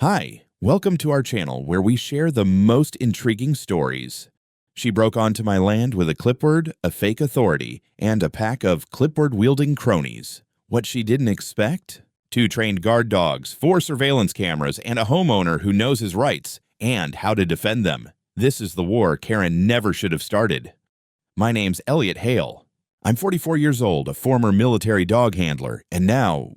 Hi, welcome to our channel where we share the most intriguing stories. She broke onto my land with a clipboard, a fake authority, and a pack of clipboard-wielding cronies. What she didn't expect? 2 trained guard dogs, 4 surveillance cameras, and a homeowner who knows his rights and how to defend them. This is the war Karen never should have started. My name's Elliot Hale. I'm 44 years old, a former military dog handler, and now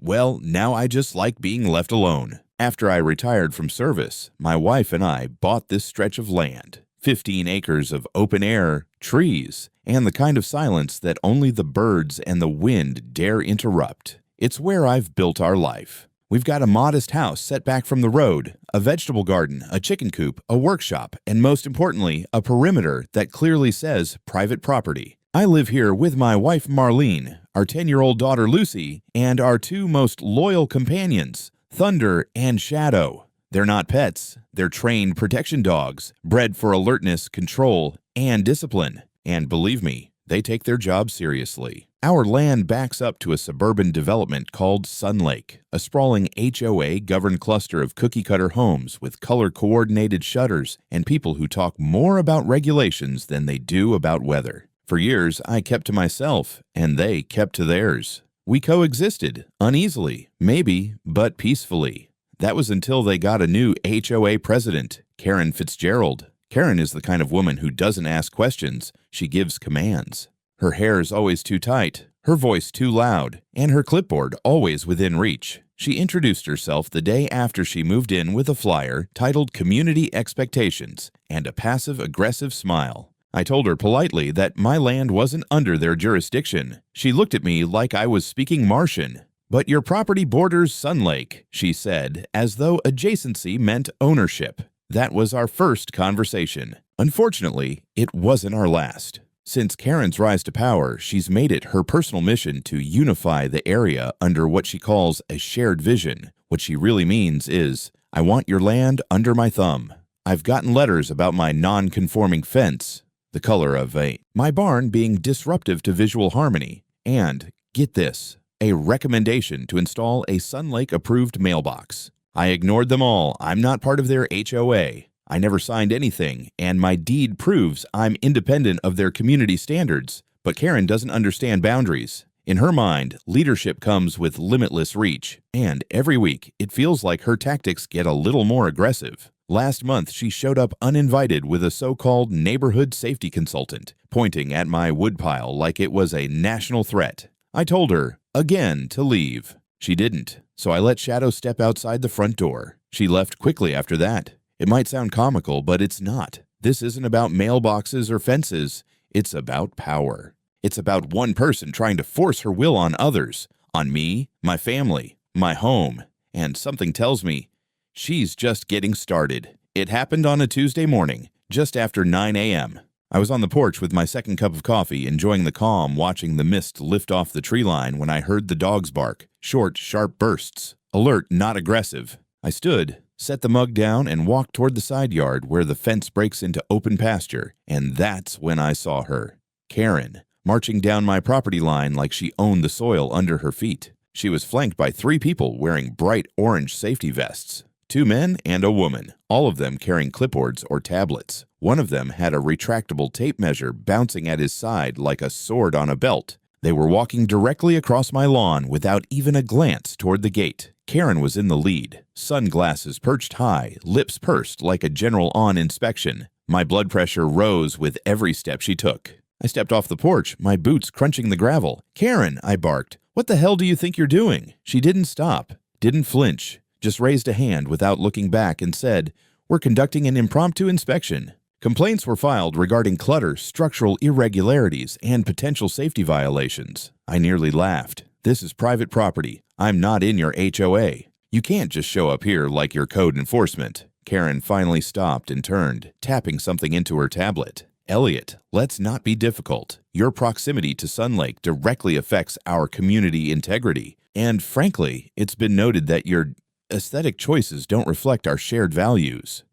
I just like being left alone. After I retired from service, my wife and I bought this stretch of land, 15 acres of open air, trees, and the kind of silence that only the birds and the wind dare interrupt. It's where I've built our life. We've got a modest house set back from the road, a vegetable garden, a chicken coop, a workshop, and most importantly, a perimeter that clearly says private property. I live here with my wife Marlene, our 10-year-old daughter Lucy, and our 2 most loyal companions, Thunder and Shadow. They're not pets, they're trained protection dogs, bred for alertness, control, and discipline. And believe me, they take their job seriously. Our land backs up to a suburban development called Sun Lake, a sprawling HOA-governed cluster of cookie-cutter homes with color-coordinated shutters and people who talk more about regulations than they do about weather. For years, I kept to myself, and they kept to theirs. We coexisted, uneasily, maybe, but peacefully. That was until they got a new HOA president, Karen Fitzgerald. Karen is the kind of woman who doesn't ask questions, she gives commands. Her hair's always too tight, her voice too loud, and her clipboard always within reach. She introduced herself the day after she moved in with a flyer titled Community Expectations and a passive-aggressive smile. I told her politely that my land wasn't under their jurisdiction. She looked at me like I was speaking Martian. "But your property borders Sun Lake," she said, as though adjacency meant ownership. That was our first conversation. Unfortunately, it wasn't our last. Since Karen's rise to power, she's made it her personal mission to unify the area under what she calls a shared vision. What she really means is, I want your land under my thumb. I've gotten letters about my non-conforming fence, the color of my barn being disruptive to visual harmony, and, get this, a recommendation to install a Sun Lake-approved mailbox. I ignored them all. I'm not part of their HOA. I never signed anything, and my deed proves I'm independent of their community standards. But Karen doesn't understand boundaries. In her mind, leadership comes with limitless reach, and every week it feels like her tactics get a little more aggressive. Last month, she showed up uninvited with a so-called neighborhood safety consultant, pointing at my woodpile like it was a national threat. I told her, again, to leave. She didn't, so I let Shadow step outside the front door. She left quickly after that. It might sound comical, but it's not. This isn't about mailboxes or fences. It's about power. It's about one person trying to force her will on others, on me, my family, my home. And something tells me, she's just getting started. It happened on a Tuesday morning, just after 9 a.m. I was on the porch with my second cup of coffee, enjoying the calm, watching the mist lift off the tree line when I heard the dogs bark. Short, sharp bursts. Alert, not aggressive. I stood, set the mug down, and walked toward the side yard where the fence breaks into open pasture, and that's when I saw her. Karen, marching down my property line like she owned the soil under her feet. She was flanked by 3 people wearing bright orange safety vests. 2 men and a woman, all of them carrying clipboards or tablets. One of them had a retractable tape measure bouncing at his side like a sword on a belt. They were walking directly across my lawn without even a glance toward the gate. Karen was in the lead, sunglasses perched high, lips pursed like a general on inspection. My blood pressure rose with every step she took. I stepped off the porch, my boots crunching the gravel. "Karen," I barked, "what the hell do you think you're doing?" She didn't stop, didn't flinch, just raised a hand without looking back and said, "We're conducting an impromptu inspection." Complaints were filed regarding clutter, structural irregularities, and potential safety violations. I nearly laughed. This is private property. I'm not in your HOA. You can't just show up here like your code enforcement. Karen finally stopped and turned, tapping something into her tablet. "Elliot, let's not be difficult. Your proximity to Sun Lake directly affects our community integrity. And frankly, it's been noted that your aesthetic choices don't reflect our shared values."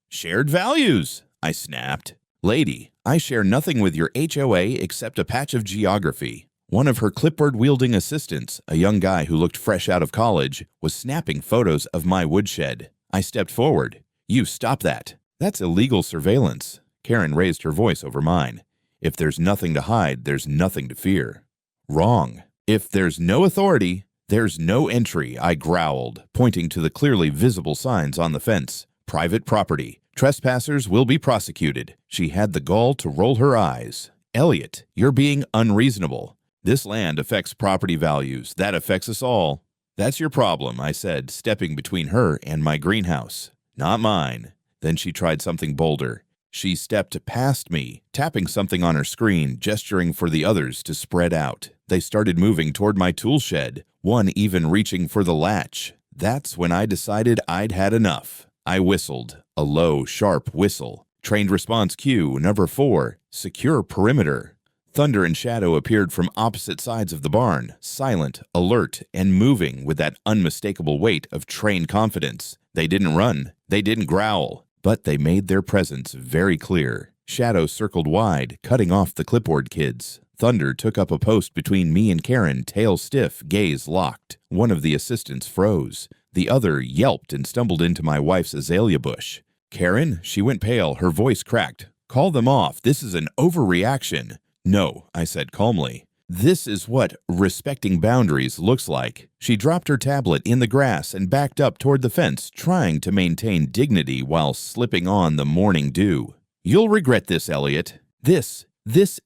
"Shared values?" I snapped. "Lady, I share nothing with your HOA except a patch of geography." One of her clipboard-wielding assistants, a young guy who looked fresh out of college, was snapping photos of my woodshed. I stepped forward. You stop that. That's illegal surveillance. Karen raised her voice over mine. If there's nothing to hide, there's nothing to fear. Wrong. If there's no authority, there's no entry, I growled, pointing to the clearly visible signs on the fence. Private property. Trespassers will be prosecuted. She had the gall to roll her eyes. Elliot, you're being unreasonable. This land affects property values. That affects us all. That's your problem, I said, stepping between her and my greenhouse. Not mine. Then she tried something bolder. She stepped past me, tapping something on her screen, gesturing for the others to spread out. They started moving toward my tool shed, one even reaching for the latch. That's when I decided I'd had enough. I whistled, a low, sharp whistle. Trained response cue, number 4, secure perimeter. Thunder and Shadow appeared from opposite sides of the barn, silent, alert, and moving with that unmistakable weight of trained confidence. They didn't run, they didn't growl, but they made their presence very clear. Shadow circled wide, cutting off the clipboard kids. Thunder took up a post between me and Karen, tail stiff, gaze locked. One of the assistants froze. The other yelped and stumbled into my wife's azalea bush. Karen, she went pale, her voice cracked. Call them off. This is an overreaction. No, I said calmly. This is what respecting boundaries looks like. She dropped her tablet in the grass and backed up toward the fence, trying to maintain dignity while slipping on the morning dew. You'll regret this, Elliot. This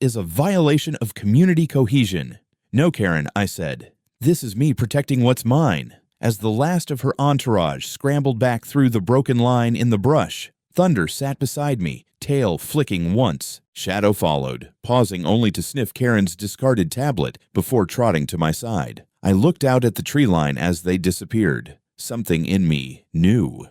is a violation of community cohesion. No, Karen, I said. This is me protecting what's mine. As the last of her entourage scrambled back through the broken line in the brush, Thunder sat beside me, tail flicking once. Shadow followed, pausing only to sniff Karen's discarded tablet before trotting to my side. I looked out at the tree line as they disappeared. Something in me knew.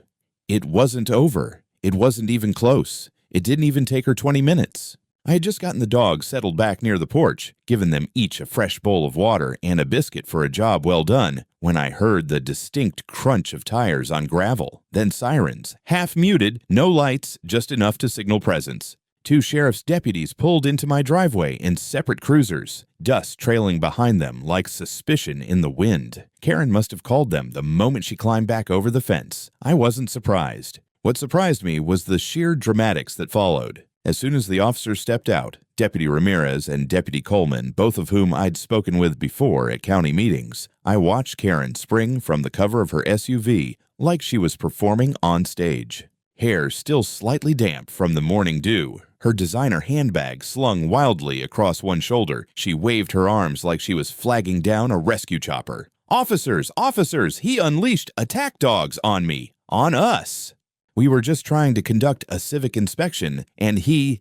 It wasn't over. It wasn't even close. It didn't even take her 20 minutes. I had just gotten the dogs settled back near the porch, given them each a fresh bowl of water and a biscuit for a job well done, when I heard the distinct crunch of tires on gravel. Then sirens, half muted, no lights, just enough to signal presence. 2 sheriff's deputies pulled into my driveway in separate cruisers, dust trailing behind them like suspicion in the wind. Karen must have called them the moment she climbed back over the fence. I wasn't surprised. What surprised me was the sheer dramatics that followed. As soon as the officers stepped out, Deputy Ramirez and Deputy Coleman, both of whom I'd spoken with before at county meetings, I watched Karen spring from the cover of her SUV like she was performing on stage. Hair still slightly damp from the morning dew, her designer handbag slung wildly across one shoulder, she waved her arms like she was flagging down a rescue chopper. Officers! Officers! He unleashed attack dogs on me! On us! We were just trying to conduct a civic inspection, and he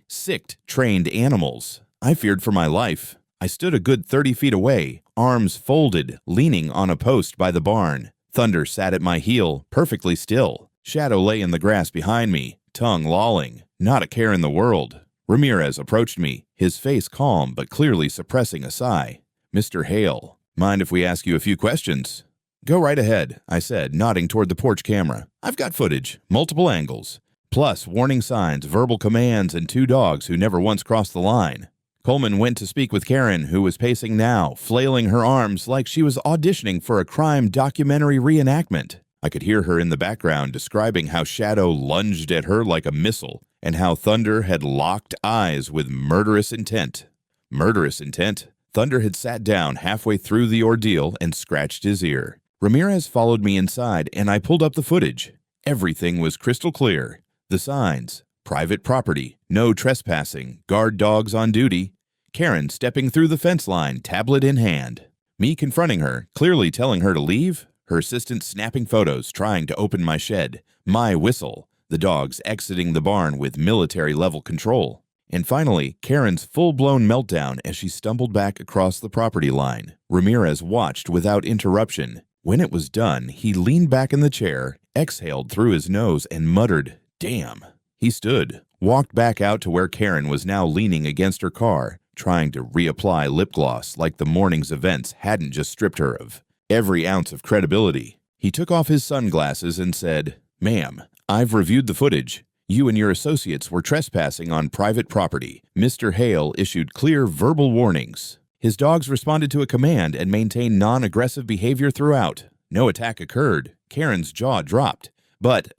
sicked trained animals. I feared for my life. I stood a good 30 feet away, arms folded, leaning on a post by the barn. Thunder sat at my heel, perfectly still. Shadow lay in the grass behind me, tongue lolling. Not a care in the world. Ramirez approached me, his face calm but clearly suppressing a sigh. Mr. Hale, mind if we ask you a few questions? Go right ahead, I said, nodding toward the porch camera. I've got footage, multiple angles, plus warning signs, verbal commands, and 2 dogs who never once crossed the line. Coleman went to speak with Karen, who was pacing now, flailing her arms like she was auditioning for a crime documentary reenactment. I could hear her in the background describing how Shadow lunged at her like a missile, and how Thunder had locked eyes with murderous intent. Murderous intent? Thunder had sat down halfway through the ordeal and scratched his ear. Ramirez followed me inside, and I pulled up the footage. Everything was crystal clear. The signs, private property, no trespassing, guard dogs on duty. Karen stepping through the fence line, tablet in hand. Me confronting her, clearly telling her to leave. Her assistant snapping photos, trying to open my shed. My whistle. The dogs exiting the barn with military-level control. And finally, Karen's full-blown meltdown as she stumbled back across the property line. Ramirez watched without interruption. When it was done, he leaned back in the chair, exhaled through his nose, and muttered, "Damn." He stood, walked back out to where Karen was now leaning against her car, trying to reapply lip gloss like the morning's events hadn't just stripped her of every ounce of credibility. He took off his sunglasses and said, "Ma'am, I've reviewed the footage. You and your associates were trespassing on private property. Mr. Hale issued clear verbal warnings. His dogs responded to a command and maintained non-aggressive behavior throughout. No attack occurred." Karen's jaw dropped, But,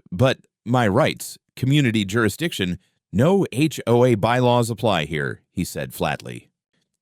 my rights, community jurisdiction, no HOA bylaws apply here, he said flatly.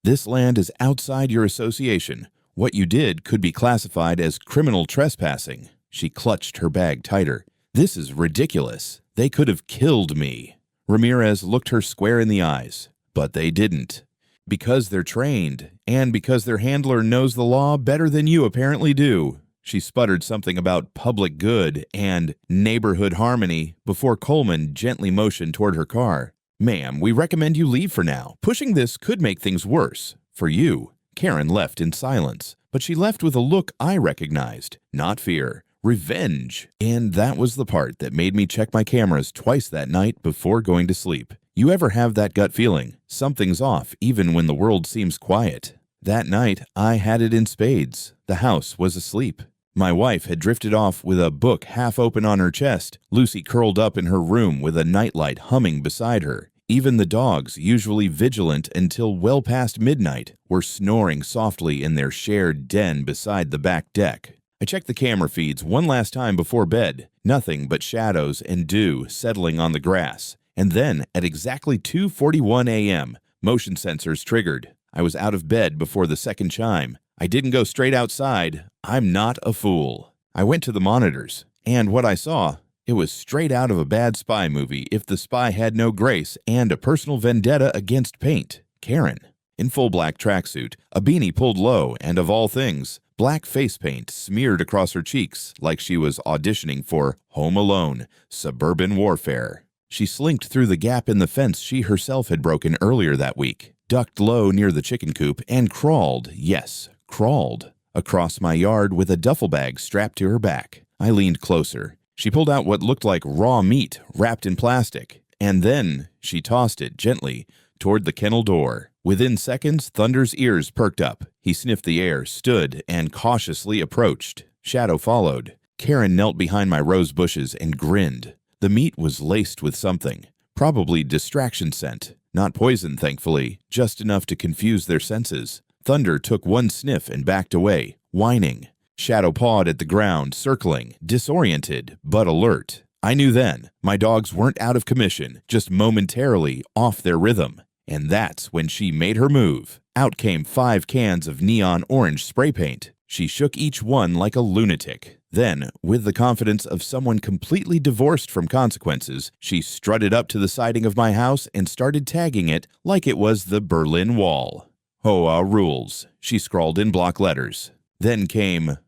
This land is outside your association. What you did could be classified as criminal trespassing. She clutched her bag tighter. This is ridiculous. They could have killed me. Ramirez looked her square in the eyes, but they didn't. Because they're trained, and because their handler knows the law better than you apparently do. She sputtered something about public good and neighborhood harmony before Coleman gently motioned toward her car. Ma'am, we recommend you leave for now. Pushing this could make things worse. For you. Karen left in silence, but she left with a look I recognized. Not fear. Revenge. And that was the part that made me check my cameras twice that night before going to sleep. You ever have that gut feeling? Something's off even when the world seems quiet. That night, I had it in spades. The house was asleep. My wife had drifted off with a book half open on her chest, Lucy curled up in her room with a nightlight humming beside her. Even the dogs, usually vigilant until well past midnight, were snoring softly in their shared den beside the back deck. I checked the camera feeds one last time before bed. Nothing but shadows and dew settling on the grass. And then, at exactly 2:41 a.m., motion sensors triggered. I was out of bed before the second chime. I didn't go straight outside. I'm not a fool. I went to the monitors, and what I saw, it was straight out of a bad spy movie if the spy had no grace and a personal vendetta against paint. Karen. In full black tracksuit, a beanie pulled low, and of all things, black face paint smeared across her cheeks like she was auditioning for Home Alone, Suburban Warfare. She slinked through the gap in the fence she herself had broken earlier that week, ducked low near the chicken coop, and crawled, yes, crawled, across my yard with a duffel bag strapped to her back. I leaned closer. She pulled out what looked like raw meat wrapped in plastic, and then she tossed it gently toward the kennel door. Within seconds, Thunder's ears perked up. He sniffed the air, stood, and cautiously approached. Shadow followed. Karen knelt behind my rose bushes and grinned. The meat was laced with something, probably distraction scent. Not poison, thankfully, just enough to confuse their senses. Thunder took one sniff and backed away, whining. Shadow pawed at the ground, circling, disoriented, but alert. I knew then, my dogs weren't out of commission, just momentarily off their rhythm. And that's when she made her move. Out came 5 cans of neon orange spray paint. She shook each one like a lunatic. Then, with the confidence of someone completely divorced from consequences, she strutted up to the siding of my house and started tagging it like it was the Berlin Wall. HOA rules, she scrawled in block letters. Then came,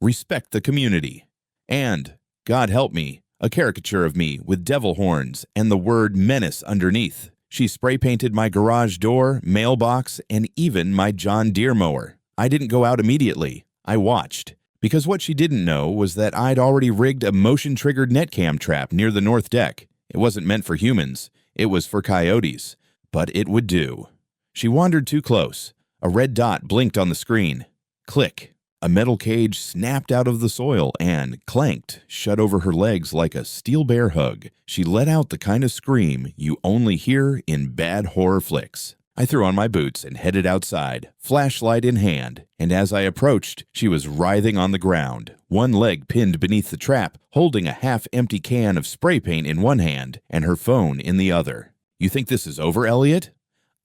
respect the community. And, God help me, a caricature of me with devil horns and the word menace underneath. She spray-painted my garage door, mailbox, and even my John Deere mower. I didn't go out immediately. I watched. Because what she didn't know was that I'd already rigged a motion-triggered netcam trap near the north deck. It wasn't meant for humans. It was for coyotes. But it would do. She wandered too close. A red dot blinked on the screen. Click. A metal cage snapped out of the soil and, clanked, shut over her legs like a steel bear hug. She let out the kind of scream you only hear in bad horror flicks. I threw on my boots and headed outside, flashlight in hand, and as I approached, she was writhing on the ground, one leg pinned beneath the trap, holding a half-empty can of spray paint in one hand and her phone in the other. You think this is over, Elliot?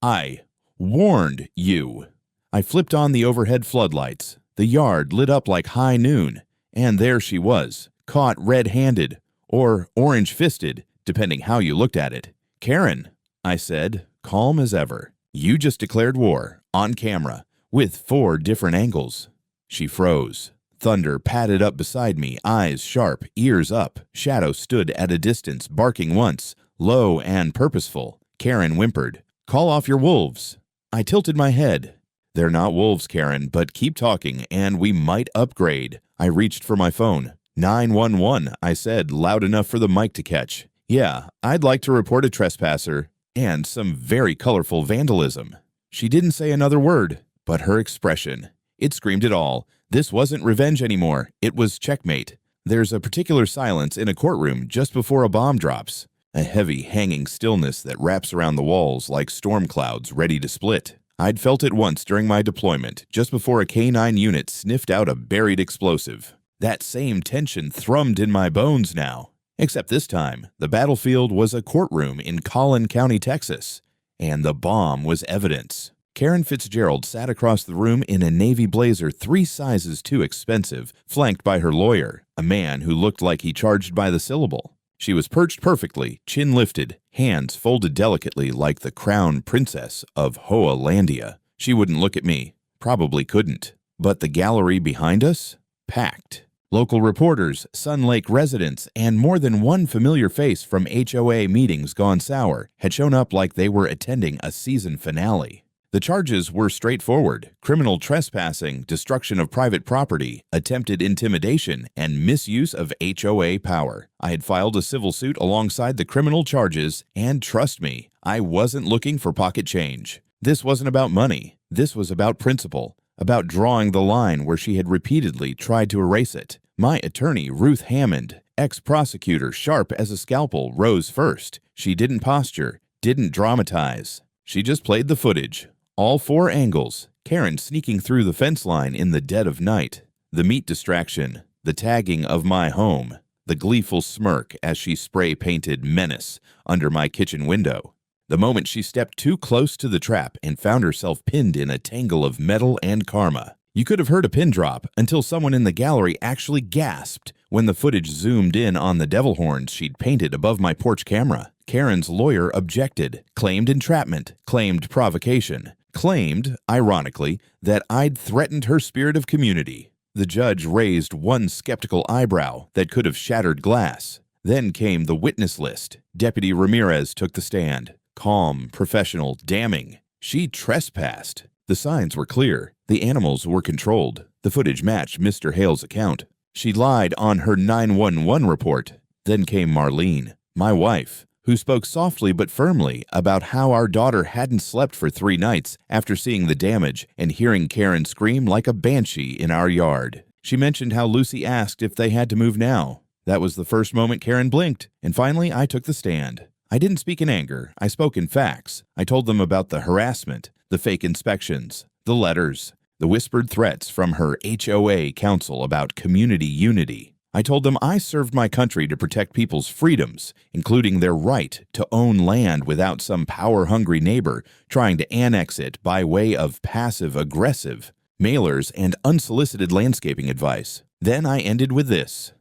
I warned you. I flipped on the overhead floodlights. The yard lit up like high noon, and there she was, caught red-handed, or orange-fisted, depending how you looked at it. Karen, I said, calm as ever. You just declared war, on camera, with 4 different angles. She froze. Thunder padded up beside me, eyes sharp, ears up. Shadow stood at a distance, barking once, low and purposeful. Karen whimpered, call off your wolves. I tilted my head. They're not wolves, Karen, but keep talking, and we might upgrade. I reached for my phone. 911, I said, loud enough for the mic to catch. Yeah, I'd like to report a trespasser. And some very colorful vandalism. She didn't say another word, but her expression. It screamed it all. This wasn't revenge anymore. It was checkmate. There's a particular silence in a courtroom just before a bomb drops. A heavy, hanging stillness that wraps around the walls like storm clouds ready to split. I'd felt it once during my deployment, just before a K-9 unit sniffed out a buried explosive. That same tension thrummed in my bones now. Except this time, the battlefield was a courtroom in Collin County, Texas, and the bomb was evidence. Karen Fitzgerald sat across the room in a navy blazer 3 sizes too expensive, flanked by her lawyer, a man who looked like he charged by the syllable. She was perched perfectly, chin lifted, hands folded delicately like the crown princess of HOA Landia. She wouldn't look at me, probably couldn't. But the gallery behind us? Packed. Local reporters, Sun Lake residents, and more than one familiar face from HOA meetings gone sour had shown up like they were attending a season finale. The charges were straightforward: criminal trespassing, destruction of private property, attempted intimidation, and misuse of HOA power. I had filed a civil suit alongside the criminal charges, and trust me, I wasn't looking for pocket change. This wasn't about money. This was about principle, about drawing the line where she had repeatedly tried to erase it. My attorney, Ruth Hammond, ex-prosecutor sharp as a scalpel, rose first. She didn't posture, didn't dramatize. She just played the footage. All 4 angles, Karen sneaking through the fence line in the dead of night, the meat distraction, the tagging of my home, the gleeful smirk as she spray-painted menace under my kitchen window, the moment she stepped too close to the trap and found herself pinned in a tangle of metal and karma. You could have heard a pin drop until someone in the gallery actually gasped when the footage zoomed in on the devil horns she'd painted above my porch camera. Karen's lawyer objected, claimed entrapment, claimed provocation, claimed, ironically, that I'd threatened her spirit of community. The judge raised one skeptical eyebrow that could have shattered glass. Then came the witness list. Deputy Ramirez took the stand. Calm, professional, damning. She trespassed. The signs were clear. The animals were controlled. The footage matched Mr. Hale's account. She lied on her 911 report. Then came Marlene, my wife, who spoke softly but firmly about how our daughter hadn't slept for 3 nights after seeing the damage and hearing Karen scream like a banshee in our yard. She mentioned how Lucy asked if they had to move now. That was the first moment Karen blinked, and finally I took the stand. I didn't speak in anger. I spoke in facts. I told them about the harassment, the fake inspections, the letters, the whispered threats from her HOA council about community unity. I told them I served my country to protect people's freedoms, including their right to own land without some power-hungry neighbor trying to annex it by way of passive-aggressive mailers and unsolicited landscaping advice. Then I ended with this.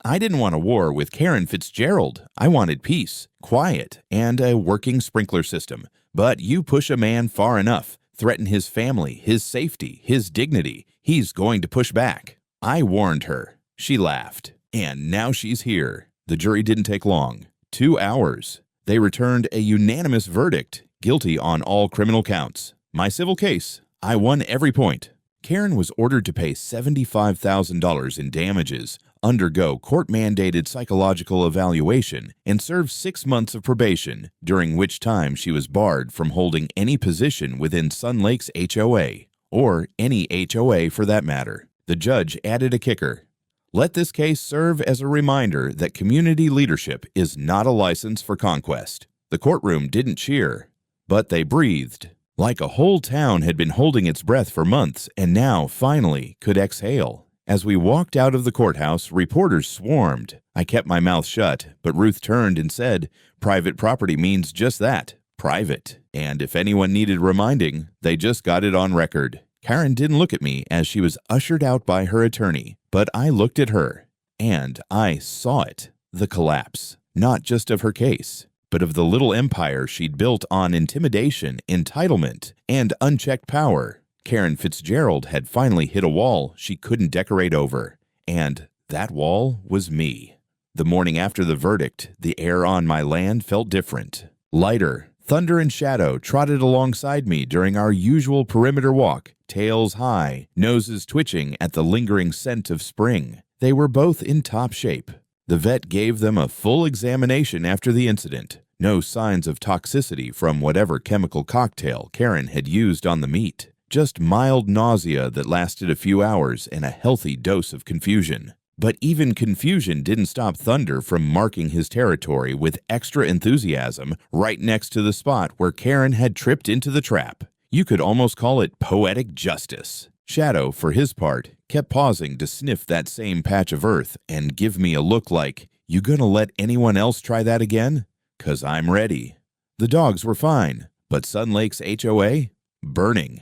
I didn't want a war with Karen Fitzgerald. I wanted peace, quiet, and a working sprinkler system. But you push a man far enough, threaten his family, his safety, his dignity, he's going to push back. I warned her. She laughed. And now she's here. The jury didn't take long. 2 hours. They returned a unanimous verdict, guilty on all criminal counts. My civil case, I won every point. Karen was ordered to pay $75,000 in damages, undergo court-mandated psychological evaluation, and serve 6 months of probation, during which time she was barred from holding any position within Sun Lake's HOA, or any HOA for that matter. The judge added a kicker. Let this case serve as a reminder that community leadership is not a license for conquest. The courtroom didn't cheer, but they breathed, like a whole town had been holding its breath for months and now, finally, could exhale. As we walked out of the courthouse, reporters swarmed. I kept my mouth shut, but Ruth turned and said, "Private property means just that, private. And if anyone needed reminding, they just got it on record." Karen didn't look at me as she was ushered out by her attorney, but I looked at her, and I saw it, the collapse, not just of her case, but of the little empire she'd built on intimidation, entitlement, and unchecked power. Karen Fitzgerald had finally hit a wall she couldn't decorate over, and that wall was me. The morning after the verdict, the air on my land felt different, lighter. Thunder and Shadow trotted alongside me during our usual perimeter walk, tails high, noses twitching at the lingering scent of spring. They were both in top shape. The vet gave them a full examination after the incident. No signs of toxicity from whatever chemical cocktail Karen had used on the meat. Just mild nausea that lasted a few hours and a healthy dose of confusion. But even confusion didn't stop Thunder from marking his territory with extra enthusiasm right next to the spot where Karen had tripped into the trap. You could almost call it poetic justice. Shadow, for his part, kept pausing to sniff that same patch of earth and give me a look like, You gonna let anyone else try that again? 'Cause I'm ready. The dogs were fine, but Sun Lake's HOA? Burning.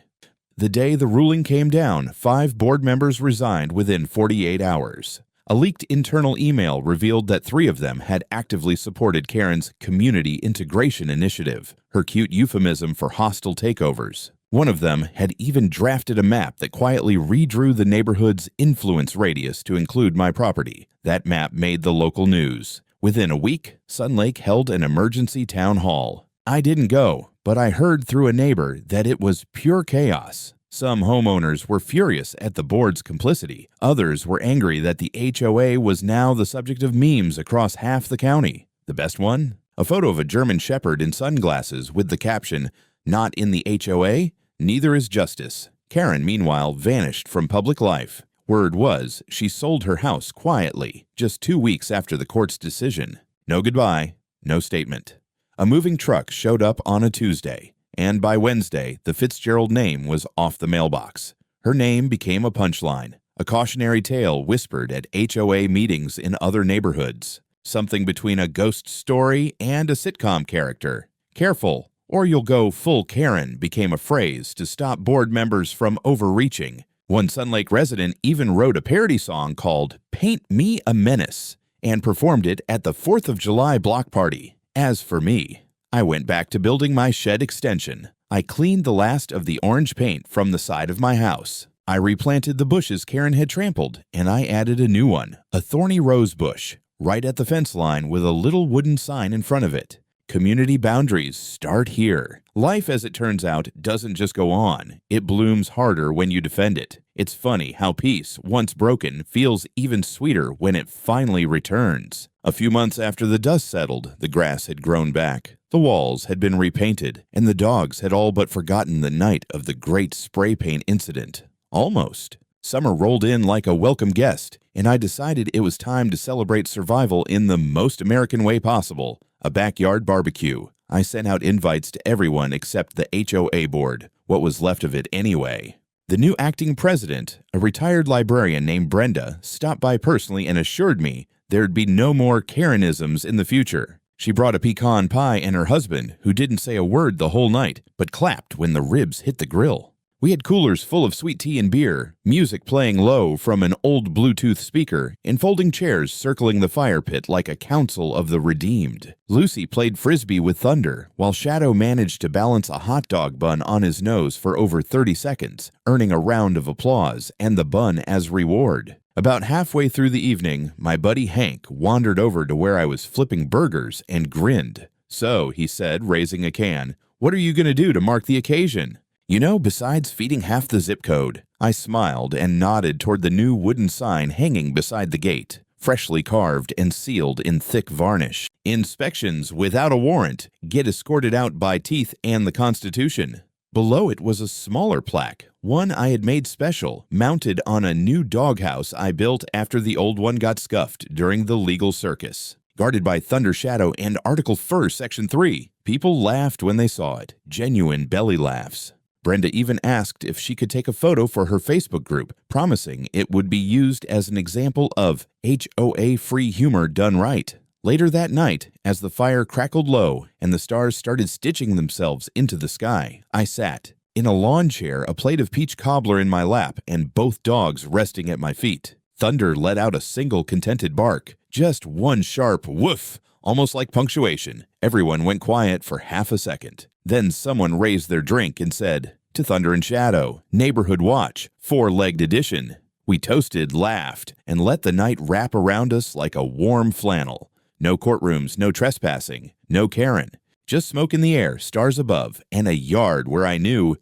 The day the ruling came down, 5 board members resigned within 48 hours. A leaked internal email revealed that 3 of them had actively supported Karen's community integration initiative, her cute euphemism for hostile takeovers. One of them had even drafted a map that quietly redrew the neighborhood's influence radius to include my property. That map made the local news. Within a week, Sun Lake held an emergency town hall. I didn't go, but I heard through a neighbor that it was pure chaos. Some homeowners were furious at the board's complicity. Others were angry that the HOA was now the subject of memes across half the county. The best one? A photo of a German Shepherd in sunglasses with the caption, "Not in the HOA? Neither is justice." Karen, meanwhile, vanished from public life. Word was she sold her house quietly, just 2 weeks after the court's decision. No goodbye, no statement. A moving truck showed up on a Tuesday, and by Wednesday, the Fitzgerald name was off the mailbox. Her name became a punchline, a cautionary tale whispered at HOA meetings in other neighborhoods. Something between a ghost story and a sitcom character. Careful, or you'll go full Karen became a phrase to stop board members from overreaching. One Sun Lake resident even wrote a parody song called "Paint Me a Menace" and performed it at the 4th of July block party. As for me, I went back to building my shed extension. I cleaned the last of the orange paint from the side of my house. I replanted the bushes Karen had trampled, and I added a new one, a thorny rose bush, right at the fence line with a little wooden sign in front of it. Community boundaries start here. Life, as it turns out, doesn't just go on. It blooms harder when you defend it. It's funny how peace, once broken, feels even sweeter when it finally returns. A few months after the dust settled, the grass had grown back. The walls had been repainted, and the dogs had all but forgotten the night of the great spray paint incident. Almost. Summer rolled in like a welcome guest, and I decided it was time to celebrate survival in the most American way possible. A backyard barbecue. I sent out invites to everyone except the HOA board, what was left of it anyway. The new acting president, a retired librarian named Brenda, stopped by personally and assured me there'd be no more Karenisms in the future. She brought a pecan pie and her husband, who didn't say a word the whole night, but clapped when the ribs hit the grill. We had coolers full of sweet tea and beer, music playing low from an old Bluetooth speaker, and folding chairs circling the fire pit like a council of the redeemed. Lucy played frisbee with Thunder, while Shadow managed to balance a hot dog bun on his nose for over 30 seconds, earning a round of applause and the bun as reward. About halfway through the evening, my buddy Hank wandered over to where I was flipping burgers and grinned. "So," he said, raising a can, "what are you going to do to mark the occasion?" "You know, besides feeding half the zip code." I smiled and nodded toward the new wooden sign hanging beside the gate, freshly carved and sealed in thick varnish. "Inspections without a warrant. Get escorted out by teeth and the Constitution." Below it was a smaller plaque, one I had made special, mounted on a new doghouse I built after the old one got scuffed during the legal circus. Guarded by Thunder Shadow and Article 1, Section 3. People laughed when they saw it, genuine belly laughs. Brenda even asked if she could take a photo for her Facebook group, promising it would be used as an example of HOA-free humor done right. Later that night, as the fire crackled low and the stars started stitching themselves into the sky, I sat in a lawn chair, a plate of peach cobbler in my lap, and both dogs resting at my feet. Thunder let out a single contented bark, just one sharp woof, almost like punctuation. Everyone went quiet for half a second. Then someone raised their drink and said, "To Thunder and Shadow, Neighborhood Watch, 4-legged edition." We toasted, laughed, and let the night wrap around us like a warm flannel. No courtrooms, no trespassing, no Karen. Just smoke in the air, stars above, and a yard where I knew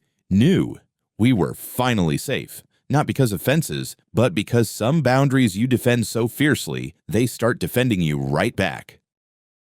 we were finally safe. Not because of fences, but because some boundaries you defend so fiercely, they start defending you right back.